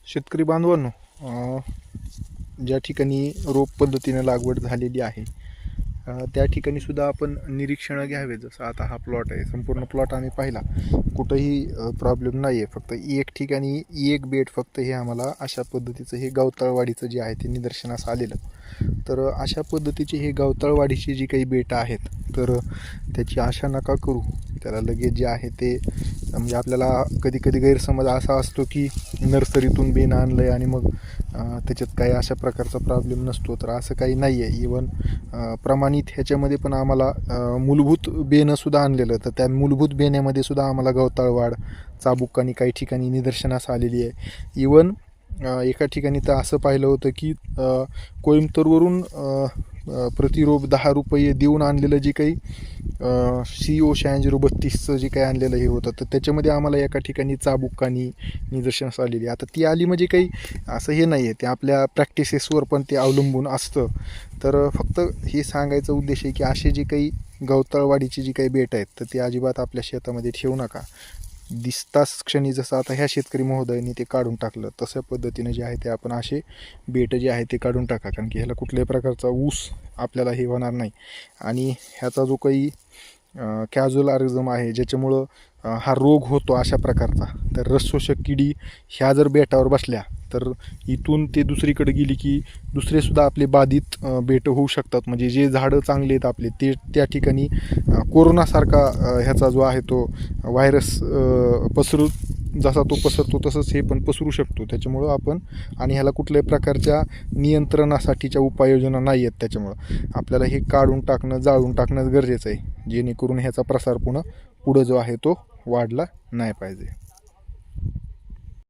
शेतकरी बांधवांनो, ज्या ठिकाणी रोप पद्धतीने लागवड झालेली आहे त्या ठिकाणी सुद्धा आपण निरीक्षणं घ्यावे. जसं आता हा प्लॉट आहे, संपूर्ण प्लॉट आम्ही पाहिला, कुठंही प्रॉब्लेम नाही आहे. फक्त एक ठिकाणी एक बेड फक्त हे आम्हाला अशा पद्धतीचं हे गवताळवाढीचं जे आहे ते निदर्शनास आलेलं. तर अशा पद्धतीची हे गवताळवाढीची जी काही बेटं आहेत तर त्याची आशा नका करू. त्याला लगेच जे आहे ते म्हणजे आपल्याला कधी कधी गैरसमज असा असतो की नर्सरीतून बेन आणलं आहे आणि मग त्याच्यात काही अशा प्रकारचा प्रॉब्लेम नसतो. तर असं काही नाही आहे. इवन प्रमाणित ह्याच्यामध्ये पण आम्हाला मूलभूत बेनंसुद्धा आणलेलं, तर त्या मूलभूत बेण्यामध्ये सुद्धा आम्हाला गवताळवाढ चाबुक्कानी काही ठिकाणी निदर्शनास आलेली आहे. इवन एका ठिकाणी तर असं पाहिलं होतं की कोइंबतूरवरून प्रतिरोप 10 रुपये देऊन आणलेलं जे काही CO 9632चं जे काही आणलेलं हे होतं, तर त्याच्यामध्ये आम्हाला एका ठिकाणी चाबुक्कानी निदर्शनास आलेली. आता ती आली म्हणजे काही असं हे नाही आहे, ते आपल्या प्रॅक्टिसेसवर पण ते अवलंबून असतं. तर फक्त हे सांगायचा उद्देश आहे की असे जे काही गवताळवाढीची जी काही बेट आहेत तर ते अजिबात आपल्या शेतामध्ये ठेवू नका. दिसताच क्षणी जसं आता ह्या शेतकरी महोदयांनी ते काढून टाकलं, तशा पद्धतीने जे आहे ते आपण असे बेट जे आहे ते काढून टाका. कारण की ह्याला कुठल्याही प्रकारचा ऊस आपल्याला हे होणार नाही. आणि ह्याचा जो काही कॅज्युअल ऑर्गॅनिझम आहे ज्याच्यामुळं हा रोग होतो अशा प्रकारचा, तर रसशोषक किडी ह्या जर बेटावर बसल्या तर इथून ते दुसरीकडे गेली की दुसरेसुद्धा आपले बाधित बेटं होऊ शकतात. म्हणजे जे झाडं चांगले आहेत आपले ते त्या ठिकाणी कोरोनासारखा ह्याचा जो आहे तो व्हायरस जसा तो पसरतो तसंच हे पण पसरू शकतो. त्याच्यामुळं आपण आणि ह्याला कुठल्याही प्रकारच्या नियंत्रणासाठीच्या उपाययोजना नाही आहेत. त्याच्यामुळं आपल्याला हे काढून टाकणं, जाळून टाकणं गरजेचं आहे, जेणेकरून ह्याचा प्रसार पुढं जो आहे तो वाढला नाही पाहिजे.